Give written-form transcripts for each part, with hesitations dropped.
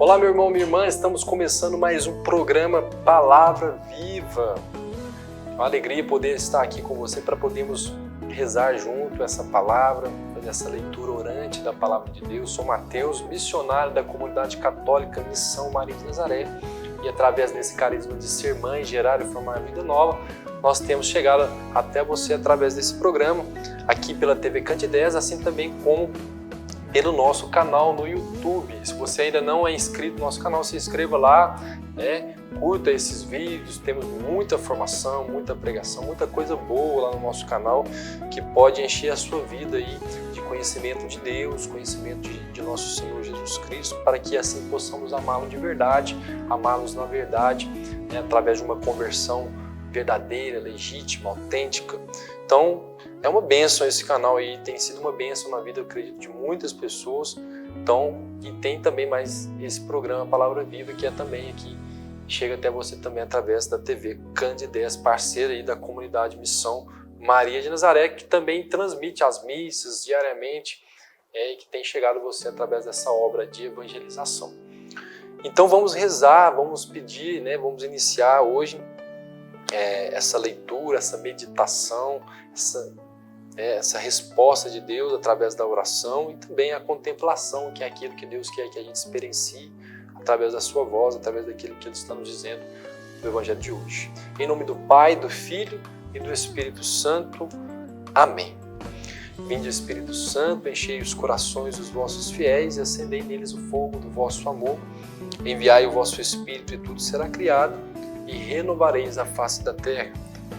Olá, meu irmão, minha irmã, estamos começando mais um programa Palavra Viva. É uma alegria poder estar aqui com você para podermos rezar junto essa palavra, fazer essa leitura orante da Palavra de Deus. Sou Mateus, missionário da Comunidade Católica Missão Maria de Nazaré, e através desse carisma de ser mãe, gerar e formar a vida nova, nós temos chegado até você através desse programa, aqui pela TV Candidez, assim também como pelo nosso canal no YouTube. Se você ainda não é inscrito no nosso canal, se inscreva lá, curta esses vídeos, temos muita formação, muita pregação, muita coisa boa lá no nosso canal que pode encher a sua vida aí de conhecimento de Deus, conhecimento de nosso Senhor Jesus Cristo, para que assim possamos amá-lo de verdade, amá-los na verdade, através de uma conversão verdadeira, legítima, autêntica. Então, é uma bênção esse canal aí, tem sido uma bênção na vida, eu acredito, de muitas pessoas. Então, e tem também mais esse programa Palavra Viva, que é também aqui, chega até você também através da TV Candidez, parceira aí da Comunidade Missão Maria de Nazaré, que também transmite as missas diariamente, e que tem chegado a você através dessa obra de evangelização. Então vamos rezar, vamos pedir, vamos iniciar hoje essa leitura, essa meditação, essa resposta de Deus através da oração e também a contemplação, que é aquilo que Deus quer que a gente experiencie através da sua voz, através daquilo que Ele está nos dizendo no Evangelho de hoje. Em nome do Pai, do Filho e do Espírito Santo. Amém. Vinde, Espírito Santo, enchei os corações dos vossos fiéis e acendei neles o fogo do vosso amor. Enviai o vosso Espírito e tudo será criado e renovareis a face da terra.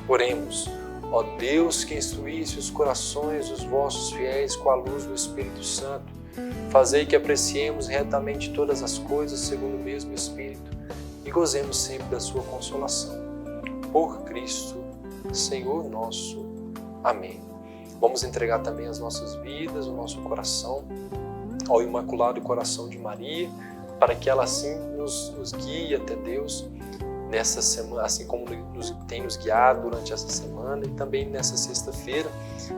Oremos. Ó Deus, que instruísse os corações dos vossos fiéis com a luz do Espírito Santo, fazei que apreciemos retamente todas as coisas segundo o mesmo Espírito e gozemos sempre da sua consolação. Por Cristo, Senhor nosso. Amém. Vamos entregar também as nossas vidas, o nosso coração ao Imaculado Coração de Maria, para que ela assim nos guie até Deus nessa semana, assim como tem nos guiado durante essa semana e também nessa sexta-feira,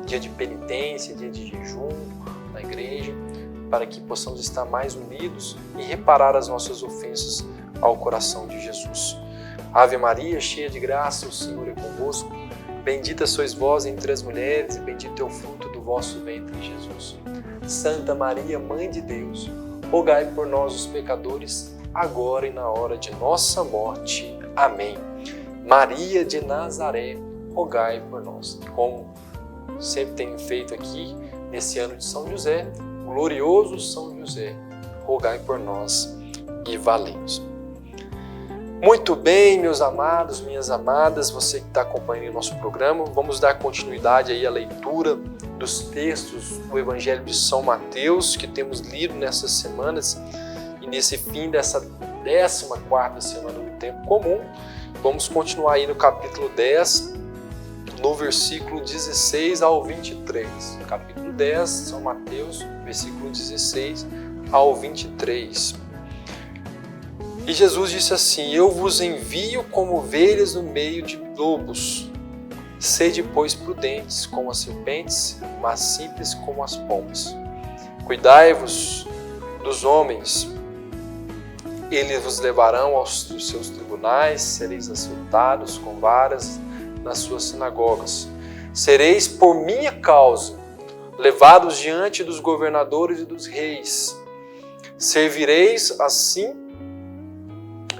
dia de penitência, dia de jejum na igreja, para que possamos estar mais unidos e reparar as nossas ofensas ao coração de Jesus. Ave Maria, cheia de graça, o Senhor é convosco. Bendita sois vós entre as mulheres e bendito é o fruto do vosso ventre, Jesus. Santa Maria, Mãe de Deus, rogai por nós os pecadores, agora e na hora de nossa morte. Amém. Maria de Nazaré, rogai por nós. Como sempre tenho feito aqui, nesse ano de São José, glorioso São José, rogai por nós e valemos. Muito bem, meus amados, minhas amadas, você que está acompanhando o nosso programa, vamos dar continuidade aí à leitura dos textos do Evangelho de São Mateus, que temos lido nessas semanas, e nesse fim dessa 14ª semana do tempo comum, vamos continuar aí no capítulo 10, no versículo 16 ao 23. Capítulo 10, São Mateus, versículo 16 ao 23. E Jesus disse assim: Eu vos envio como ovelhas no meio de lobos. Sede, pois, prudentes como as serpentes, mas simples como as pombas. Cuidai-vos dos homens, eles vos levarão aos seus tribunais, sereis açoitados com varas nas suas sinagogas. Sereis, por minha causa, levados diante dos governadores e dos reis. Servireis, assim,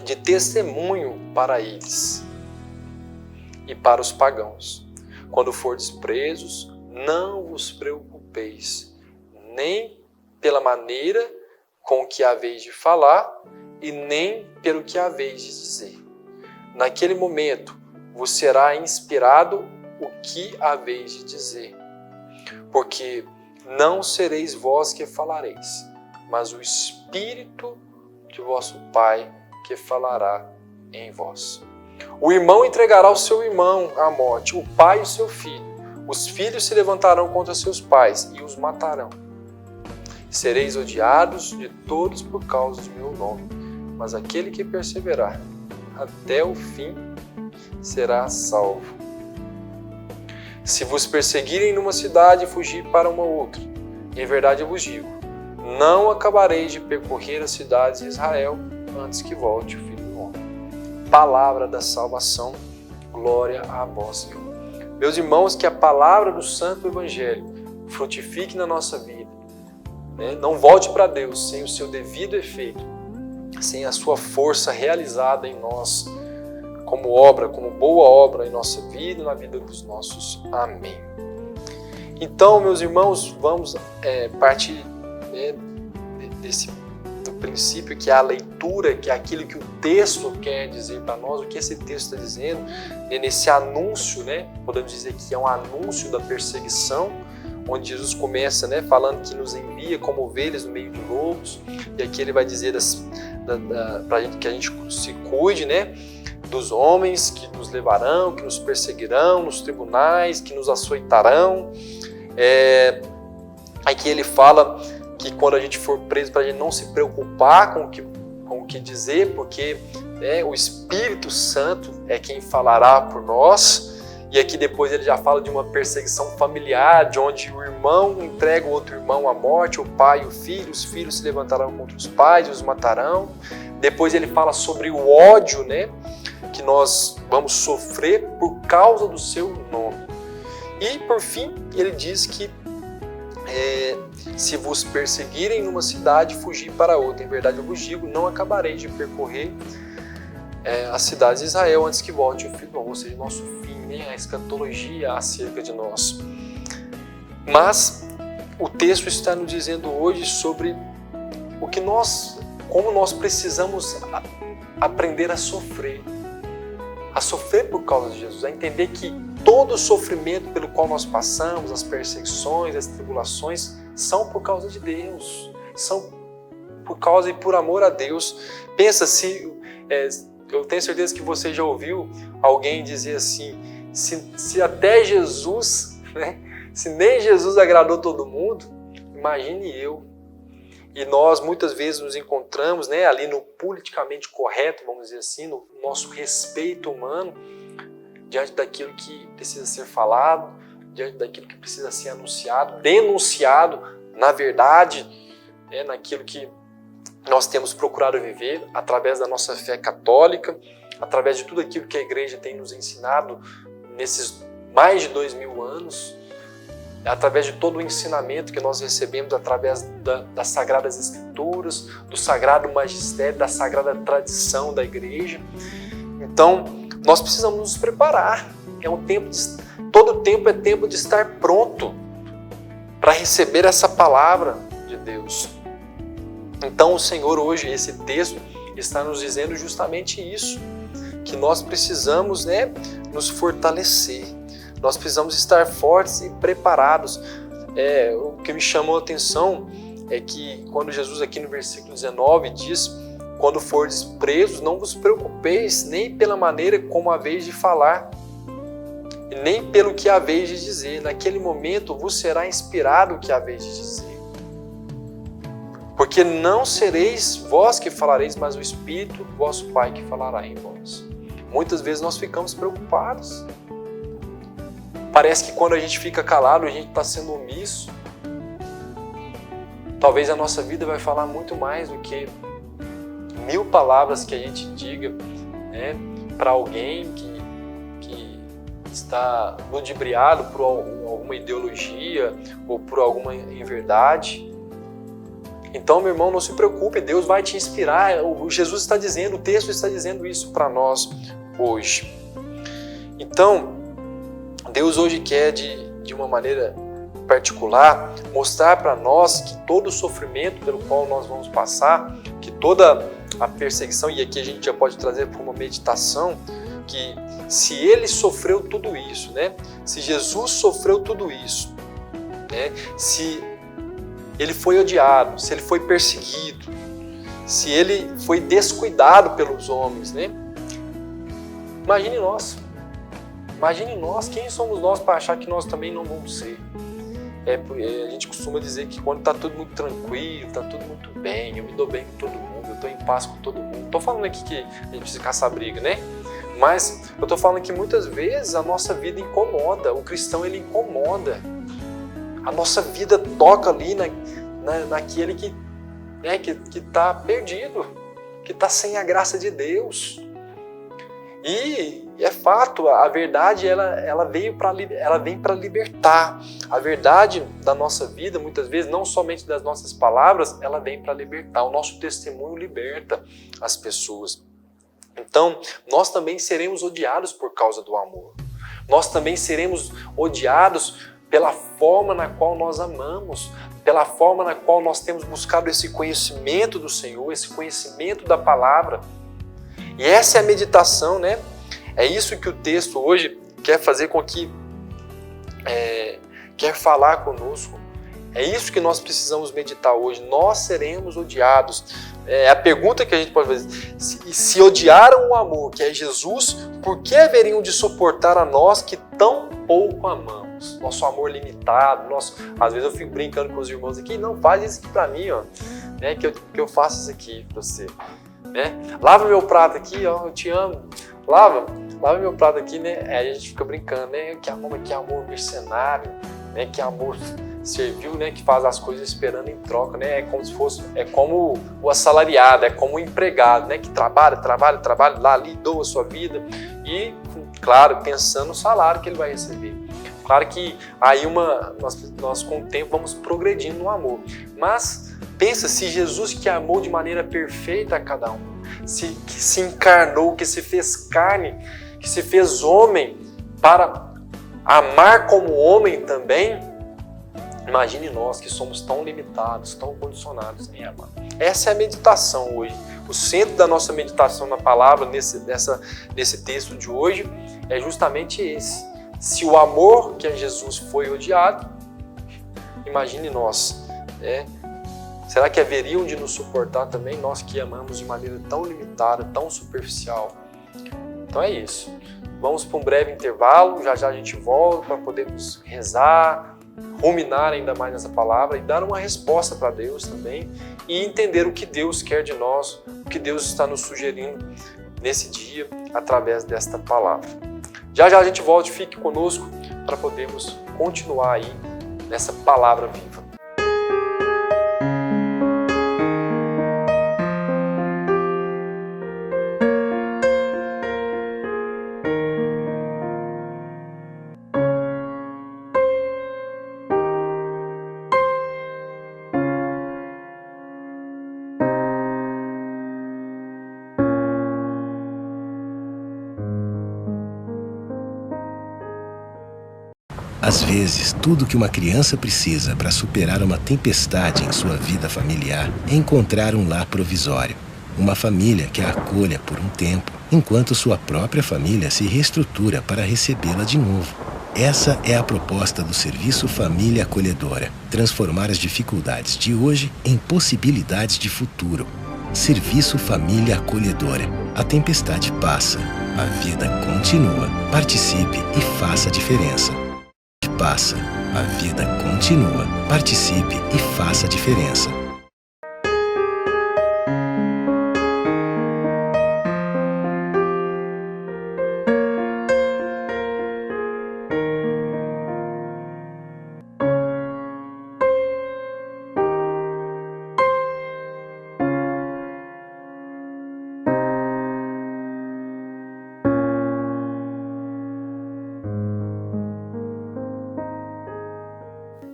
de testemunho para eles e para os pagãos. Quando fordes presos, não vos preocupeis, nem pela maneira com que haveis de falar, e nem pelo que haveis de dizer. Naquele momento vos será inspirado o que haveis de dizer, porque não sereis vós que falareis, mas o Espírito de vosso Pai que falará em vós. O irmão entregará o seu irmão à morte, o pai o seu filho. Os filhos se levantarão contra seus pais e os matarão. Sereis odiados de todos por causa do meu nome, mas aquele que perseverar até o fim será salvo. Se vos perseguirem numa cidade, fugi para uma outra. Em verdade eu vos digo, não acabareis de percorrer as cidades de Israel antes que volte o Filho do Homem. Palavra da salvação, glória a vós, Senhor. Meus irmãos, que a palavra do Santo Evangelho frutifique na nossa vida, né? Não volte para Deus sem o seu devido efeito, sem a sua força realizada em nós, como obra, como boa obra em nossa vida e na vida dos nossos. Amém. Então, meus irmãos, vamos partir do princípio que é a leitura, que é aquilo que o texto quer dizer para nós, o que esse texto está dizendo, nesse anúncio, né? Podemos dizer que é um anúncio da perseguição, onde Jesus começa, né, falando que nos envia como ovelhas no meio de lobos, e aqui ele vai dizer para que a gente se cuide, né, dos homens que nos levarão, que nos perseguirão nos tribunais, que nos açoitarão. Aqui ele fala que quando a gente for preso, para a gente não se preocupar com o que dizer, porque o Espírito Santo é quem falará por nós. E aqui depois ele já fala de uma perseguição familiar, de onde o irmão entrega o outro irmão à morte, o pai e o filho, os filhos se levantarão contra os pais e os matarão. Depois ele fala sobre o ódio, né, que nós vamos sofrer por causa do seu nome. E por fim ele diz que se vos perseguirem numa cidade, fugir para outra. Em verdade eu vos digo, não acabareis de percorrer as cidades de Israel antes que volte o Filho do Homem, ou seja, nosso fim, né? A escatologia acerca de nós. Mas o texto está nos dizendo hoje sobre como nós precisamos aprender a sofrer por causa de Jesus, a entender que todo o sofrimento pelo qual nós passamos, as perseguições, as tribulações, são por causa de Deus, são por causa e por amor a Deus. Pensa, eu tenho certeza que você já ouviu alguém dizer assim, se até Jesus, né, se nem Jesus agradou todo mundo, imagine eu. E nós muitas vezes nos encontramos, né, ali no politicamente correto, vamos dizer assim, no nosso respeito humano, diante daquilo que precisa ser falado, diante daquilo que precisa ser anunciado, denunciado, na verdade, naquilo que nós temos procurado viver através da nossa fé católica, através de tudo aquilo que a igreja tem nos ensinado nesses mais de 2000 anos, através de todo o ensinamento que nós recebemos através das Sagradas Escrituras, do Sagrado Magistério, da Sagrada Tradição da igreja. Então, nós precisamos nos preparar. Todo tempo é tempo de estar pronto para receber essa palavra de Deus. Então o Senhor hoje, esse texto, está nos dizendo justamente isso, que nós precisamos, né, nos fortalecer, nós precisamos estar fortes e preparados. O que me chamou a atenção é que quando Jesus aqui no versículo 19 diz, quando fordes presos, não vos preocupeis nem pela maneira como haveis de falar, e nem pelo que haveis de dizer. Naquele momento vos será inspirado o que haveis de dizer. Porque não sereis vós que falareis, mas o Espírito do vosso Pai que falará em vós. Muitas vezes nós ficamos preocupados. Parece que quando a gente fica calado, a gente está sendo omisso. Talvez a nossa vida vai falar muito mais do que 1000 palavras que a gente diga, né, para alguém que está ludibriado por alguma ideologia ou por alguma inverdade. Então, meu irmão, não se preocupe, Deus vai te inspirar. Jesus está dizendo, o texto está dizendo isso para nós hoje. Então, Deus hoje quer, de uma maneira particular, mostrar para nós que todo o sofrimento pelo qual nós vamos passar, que toda a perseguição, e aqui a gente já pode trazer para uma meditação, que se Ele sofreu tudo isso, né? Se Jesus sofreu tudo isso, né? Se Ele foi odiado, se Ele foi perseguido, se Ele foi descuidado pelos homens, né? Imagine nós, quem somos nós para achar que nós também não vamos ser? A gente costuma dizer que quando está tudo muito tranquilo, está tudo muito bem, eu me dou bem com todo mundo, eu estou em paz com todo mundo. Estou falando aqui que a gente precisa caçar briga, né? Mas eu estou falando que muitas vezes a nossa vida incomoda, o cristão ele incomoda. A nossa vida toca ali naquele que está perdido, que está sem a graça de Deus. E é fato, a verdade ela vem para libertar. A verdade da nossa vida, muitas vezes, não somente das nossas palavras, ela vem para libertar. O nosso testemunho liberta as pessoas. Então, nós também seremos odiados por causa do amor. Nós também seremos odiados pela forma na qual nós amamos, pela forma na qual nós temos buscado esse conhecimento do Senhor, esse conhecimento da palavra. E essa é a meditação, né? É isso que o texto hoje quer fazer com que, quer falar conosco. É isso que nós precisamos meditar hoje. Nós seremos odiados. A pergunta que a gente pode fazer: se odiaram o amor, que é Jesus, por que haveriam de suportar a nós que tão pouco amamos? Nosso amor limitado. Às vezes eu fico brincando com os irmãos aqui: não, faz isso aqui pra mim, ó, né, que eu faço isso aqui pra você. Né? Lava meu prato aqui, ó, eu te amo. Lava meu prato aqui, né? Aí a gente fica brincando, né? Que amor mercenário, né? Que amor servil, né? Que faz as coisas esperando em troca, né? É como o assalariado, é como o empregado, né? Que trabalha lá ali, doa a sua vida e, claro, pensando no salário que ele vai receber. Claro que aí nós com o tempo vamos progredindo no amor. Mas pensa, se Jesus, que amou de maneira perfeita a cada um, que se encarnou, que se fez carne, que se fez homem para amar como homem também, imagine nós que somos tão limitados, tão condicionados em amar. Essa é a meditação hoje. O centro da nossa meditação na palavra, nesse texto de hoje, é justamente esse. Se o amor que é Jesus foi odiado, imagine nós. Será que haveriam de nos suportar também, nós que amamos de maneira tão limitada, tão superficial? Então é isso. Vamos para um breve intervalo, já a gente volta para podermos rezar, ruminar ainda mais nessa palavra e dar uma resposta para Deus também e entender o que Deus quer de nós, o que Deus está nos sugerindo nesse dia através desta palavra. Já a gente volta, fique conosco para podermos continuar aí nessa palavra viva. Às vezes, tudo que uma criança precisa para superar uma tempestade em sua vida familiar é encontrar um lar provisório. Uma família que a acolha por um tempo, enquanto sua própria família se reestrutura para recebê-la de novo. Essa é a proposta do Serviço Família Acolhedora: transformar as dificuldades de hoje em possibilidades de futuro. Serviço Família Acolhedora. A tempestade passa, a vida continua. Participe e faça a diferença. Passa, a vida continua. Participe e faça a diferença.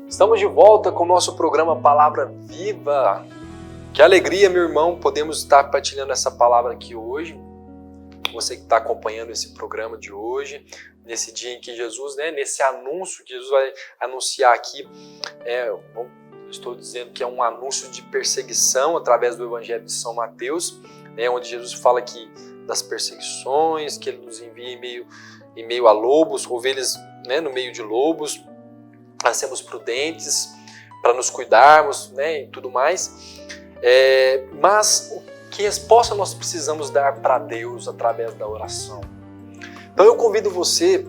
Estamos de volta com o nosso programa Palavra Viva. Que alegria, meu irmão, podemos estar compartilhando essa palavra aqui hoje. Você que está acompanhando esse programa de hoje, nesse dia em que Jesus, nesse anúncio que Jesus vai anunciar aqui, estou dizendo que é um anúncio de perseguição através do Evangelho de São Mateus, onde Jesus fala aqui das perseguições, que ele nos envia em meio a lobos, ovelhas no meio de lobos, para sermos prudentes, para nos cuidarmos, e tudo mais. Mas que resposta nós precisamos dar para Deus através da oração? Então eu convido você,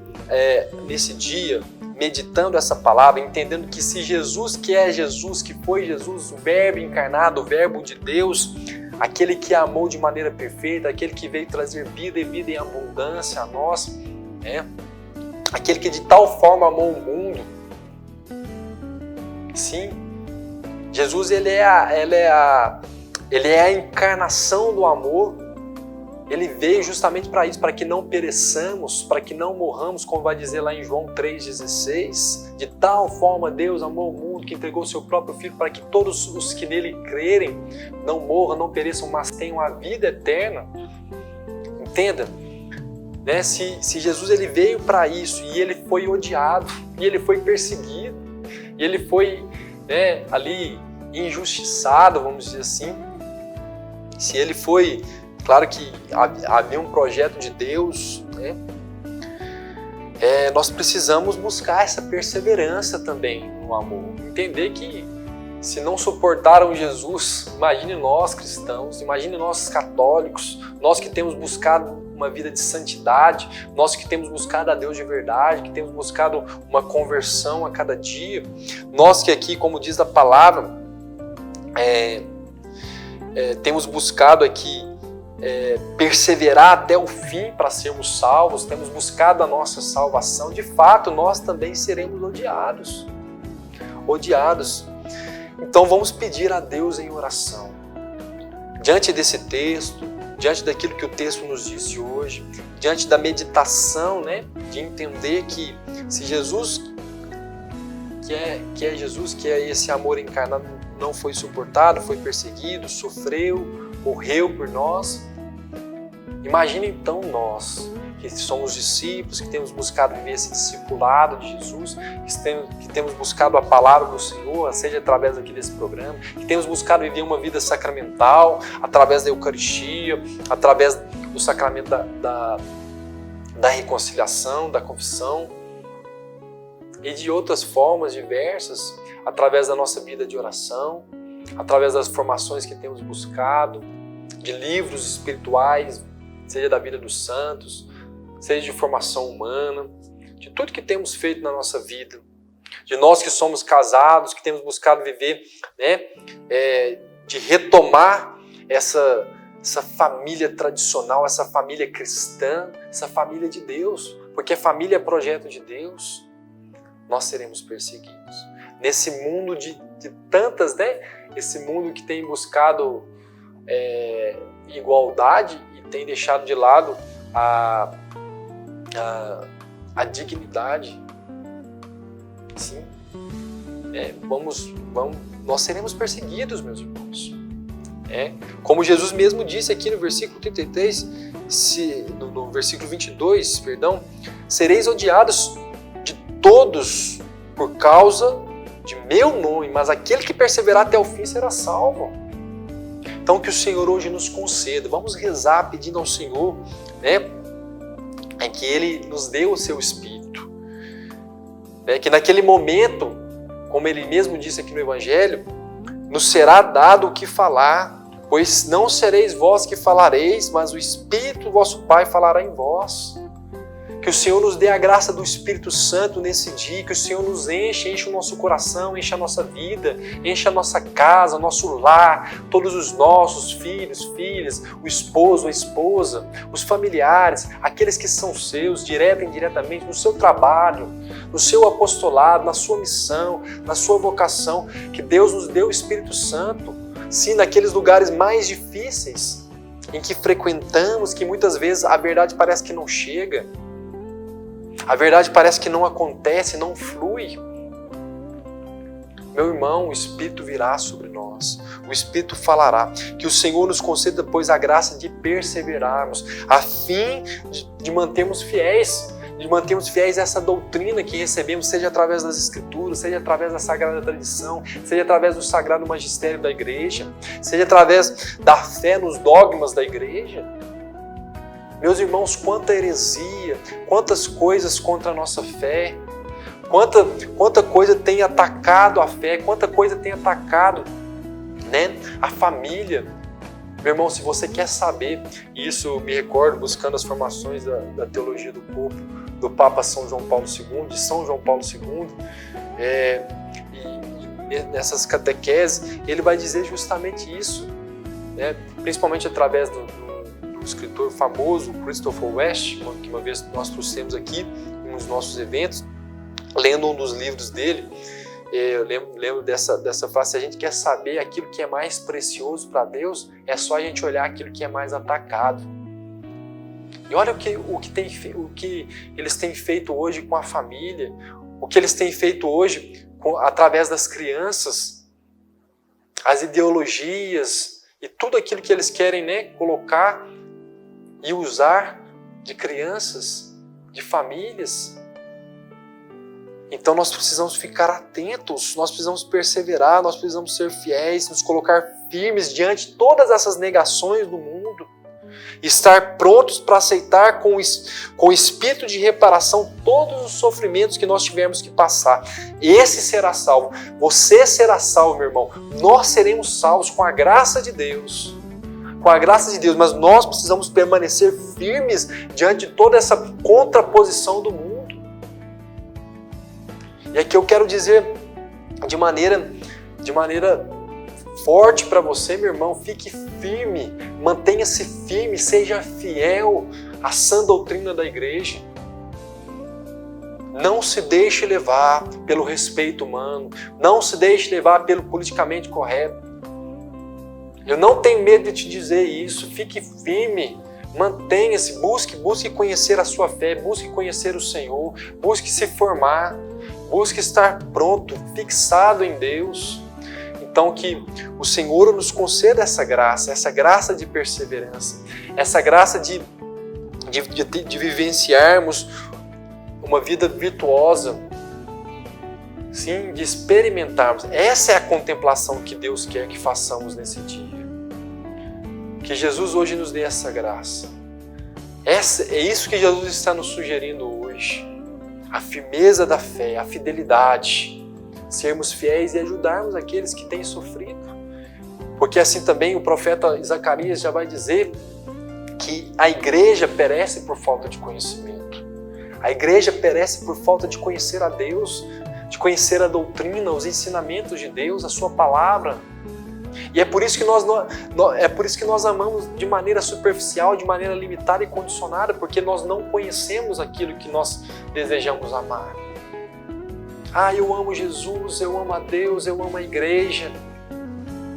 nesse dia, meditando essa palavra, entendendo que se Jesus, que é Jesus, que foi Jesus, o Verbo encarnado, o Verbo de Deus, aquele que amou de maneira perfeita, aquele que veio trazer vida e vida em abundância a nós, aquele que de tal forma amou o mundo, sim, Jesus ele é a encarnação do amor. Ele veio justamente para isso, para que não pereçamos, para que não morramos, como vai dizer lá em João 3,16. De tal forma Deus amou o mundo que entregou o seu próprio Filho para que todos os que nele crerem não morram, não pereçam, mas tenham a vida eterna. Entenda, né? Se Jesus ele veio para isso e ele foi odiado, e ele foi perseguido, e ele foi, né, ali injustiçado, vamos dizer assim, se ele foi... Claro que havia um projeto de Deus, né? Nós precisamos buscar essa perseverança também no amor. Entender que se não suportaram Jesus, imagine nós cristãos, imagine nós católicos, nós que temos buscado uma vida de santidade, nós que temos buscado a Deus de verdade, que temos buscado uma conversão a cada dia, nós que aqui, como diz a palavra, temos buscado aqui perseverar até o fim para sermos salvos, temos buscado a nossa salvação, de fato nós também seremos odiados. Então vamos pedir a Deus em oração. Diante desse texto, diante daquilo que o texto nos disse hoje, diante da meditação, né, de entender que se Jesus, que é Jesus, que é esse amor encarnado, não foi suportado, foi perseguido, sofreu, morreu por nós. Imagina então nós, que somos discípulos, que temos buscado viver esse discipulado de Jesus, que temos buscado a palavra do Senhor, seja através aqui desse programa, que temos buscado viver uma vida sacramental, através da Eucaristia, através do sacramento da reconciliação, da confissão, e de outras formas diversas, através da nossa vida de oração, através das formações que temos buscado, de livros espirituais, seja da vida dos santos, seja de formação humana, de tudo que temos feito na nossa vida, de nós que somos casados, que temos buscado viver, né, de retomar essa família tradicional, essa família cristã, essa família de Deus, porque a família é projeto de Deus. Nós seremos perseguidos. Nesse mundo de tantas, né, esse mundo que tem buscado igualdade e tem deixado de lado a dignidade. Sim. Nós seremos perseguidos, meus irmãos. Como Jesus mesmo disse aqui no versículo 33, no versículo 22, perdão, sereis odiados de todos por causa de meu nome, mas aquele que perseverar até o fim será salvo. Então que o Senhor hoje nos conceda, vamos rezar pedindo ao Senhor, né, que Ele nos dê o seu Espírito, né, que naquele momento, como Ele mesmo disse aqui no Evangelho, nos será dado o que falar, pois não sereis vós que falareis, mas o Espírito do vosso Pai falará em vós. Que o Senhor nos dê a graça do Espírito Santo nesse dia, que o Senhor nos enche o nosso coração, enche a nossa vida, enche a nossa casa, o nosso lar, todos os nossos filhos, filhas, o esposo, a esposa, os familiares, aqueles que são seus, direto e indiretamente, no seu trabalho, no seu apostolado, na sua missão, na sua vocação, que Deus nos dê o Espírito Santo, sim, naqueles lugares mais difíceis, em que frequentamos, que muitas vezes a verdade parece que não chega, a verdade parece que não acontece, não flui. Meu irmão, o Espírito virá sobre nós, o Espírito falará. Que o Senhor nos conceda, pois, a graça de perseverarmos, a fim de mantermos fiéis, essa doutrina que recebemos, seja através das Escrituras, seja através da Sagrada Tradição, seja através do Sagrado Magistério da Igreja, seja através da fé nos dogmas da Igreja. Meus irmãos, quanta heresia, quantas coisas contra a nossa fé, quanta coisa tem atacado a fé, quanta coisa tem atacado, né, a família. Meu irmão, se você quer saber, e isso eu me recordo buscando as formações da teologia do corpo do Papa São João Paulo II, de São João Paulo II, e nessas catequeses, ele vai dizer justamente isso, né, principalmente através do escritor famoso, Christopher West, que uma vez nós trouxemos aqui nos nossos eventos, lendo um dos livros dele, Eu lembro dessa frase: se a gente quer saber aquilo que é mais precioso para Deus, é só a gente olhar aquilo que é mais atacado. E olha o que eles têm feito hoje com a família, o que eles têm feito hoje através das crianças, as ideologias e tudo aquilo que eles querem, né, colocar e usar de crianças, de famílias. Então nós precisamos ficar atentos, nós precisamos perseverar, nós precisamos ser fiéis, nos colocar firmes diante de todas essas negações do mundo, estar prontos para aceitar com espírito de reparação todos os sofrimentos que nós tivermos que passar. Esse será salvo, você será salvo, meu irmão. Nós seremos salvos com a graça de Deus. Com a graça de Deus, mas nós precisamos permanecer firmes diante de toda essa contraposição do mundo. E aqui eu quero dizer de maneira forte para você, meu irmão: fique firme, mantenha-se firme, seja fiel à sã doutrina da igreja. Não se deixe levar pelo respeito humano, não se deixe levar pelo politicamente correto. Eu não tenho medo de te dizer isso. Fique firme, mantenha-se, busque conhecer a sua fé, busque conhecer o Senhor, busque se formar, busque estar pronto, fixado em Deus. Então que o Senhor nos conceda essa graça de perseverança, essa graça de vivenciarmos uma vida virtuosa, sim, de experimentarmos. Essa é a contemplação que Deus quer que façamos nesse dia. Que Jesus hoje nos dê essa graça. É isso que Jesus está nos sugerindo hoje. A firmeza da fé, a fidelidade. Sermos fiéis e ajudarmos aqueles que têm sofrido. Porque assim também o profeta Zacarias já vai dizer que a igreja perece por falta de conhecimento. A igreja perece por falta de conhecer a Deus, de conhecer a doutrina, os ensinamentos de Deus, a sua palavra. E é por isso que nós amamos de maneira superficial, de maneira limitada e condicionada, porque nós não conhecemos aquilo que nós desejamos amar. Eu amo Jesus, eu amo a Deus, eu amo a igreja.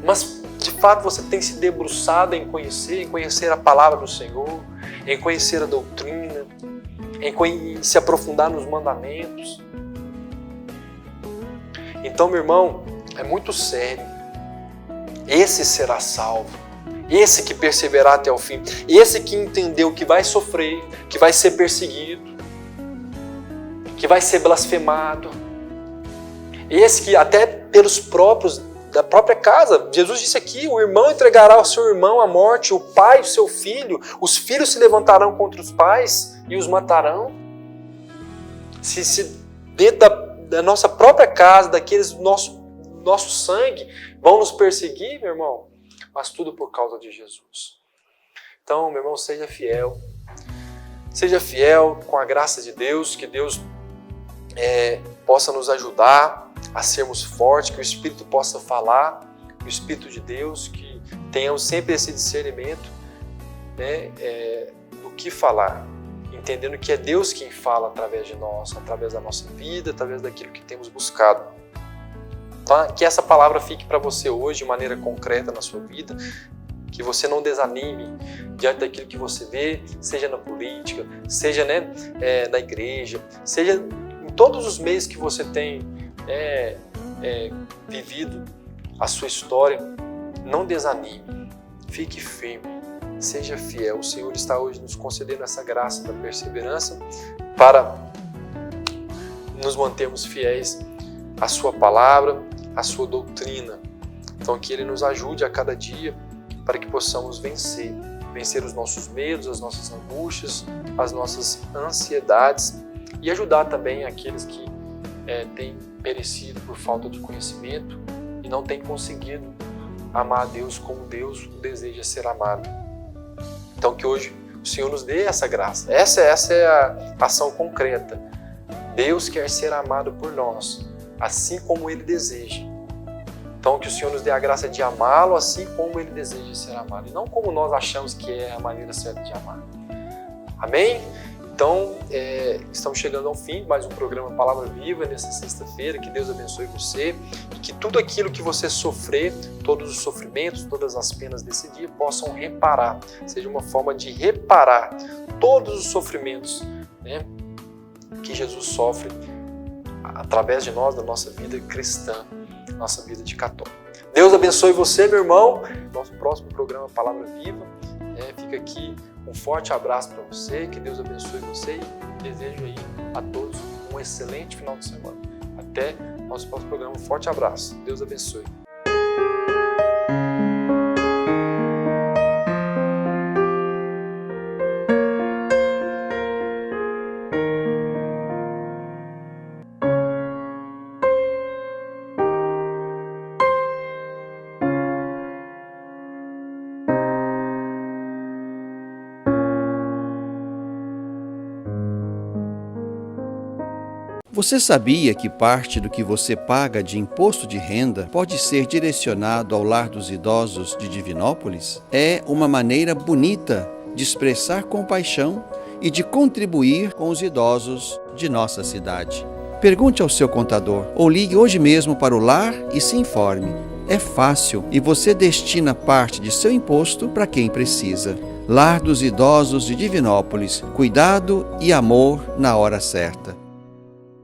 Mas, de fato, você tem se debruçado em conhecer a palavra do Senhor, em conhecer a doutrina, em se aprofundar nos mandamentos. Então, meu irmão, é muito sério. Esse será salvo. Esse que perseverar até o fim. Esse que entendeu que vai sofrer, que vai ser perseguido, que vai ser blasfemado. Esse que até pelos próprios, da própria casa, Jesus disse aqui: o irmão entregará ao seu irmão à morte, o pai o seu filho, os filhos se levantarão contra os pais e os matarão. Se dentro da nossa própria casa, daqueles nosso sangue, vão nos perseguir, meu irmão, mas tudo por causa de Jesus. Então, meu irmão, seja fiel com a graça de Deus, que Deus possa nos ajudar a sermos fortes, que o Espírito possa falar, o Espírito de Deus, que tenhamos sempre esse discernimento, né, do que falar, entendendo que é Deus quem fala através de nós, através da nossa vida, através daquilo que temos buscado. Tá? Que essa palavra fique para você hoje de maneira concreta na sua vida, que você não desanime diante daquilo que você vê, seja na política, seja, né, na igreja, seja em todos os meios que você tem vivido a sua história. Não desanime, fique firme, seja fiel. O Senhor está hoje nos concedendo essa graça da perseverança para nos mantermos fiéis à sua palavra, à sua doutrina. Então que Ele nos ajude a cada dia para que possamos vencer os nossos medos, as nossas angústias, as nossas ansiedades, e ajudar também aqueles que têm perecido por falta de conhecimento e não têm conseguido amar a Deus como Deus deseja ser amado. Então que hoje o Senhor nos dê essa graça. Essa é a ação concreta. Deus quer ser amado por nós, assim como Ele deseja. Então que o Senhor nos dê a graça de amá-lo assim como Ele deseja ser amado, e não como nós achamos que é a maneira certa de amar. Amém? Então, estamos chegando ao fim de mais um programa Palavra Viva nessa sexta-feira. Que Deus abençoe você e que tudo aquilo que você sofrer, todos os sofrimentos, todas as penas desse dia possam reparar, seja uma forma de reparar todos os sofrimentos, né, que Jesus sofre através de nós, da nossa vida cristã, nossa vida de católico. Deus abençoe você, meu irmão. Nosso próximo programa Palavra Viva. Fica aqui um forte abraço para você, que Deus abençoe você e desejo aí a todos um excelente final de semana. Até nosso próximo programa. Um forte abraço. Deus abençoe. Você sabia que parte do que você paga de imposto de renda pode ser direcionado ao Lar dos Idosos de Divinópolis? É uma maneira bonita de expressar compaixão e de contribuir com os idosos de nossa cidade. Pergunte ao seu contador ou ligue hoje mesmo para o lar e se informe. É fácil e você destina parte de seu imposto para quem precisa. Lar dos Idosos de Divinópolis. Cuidado e amor na hora certa.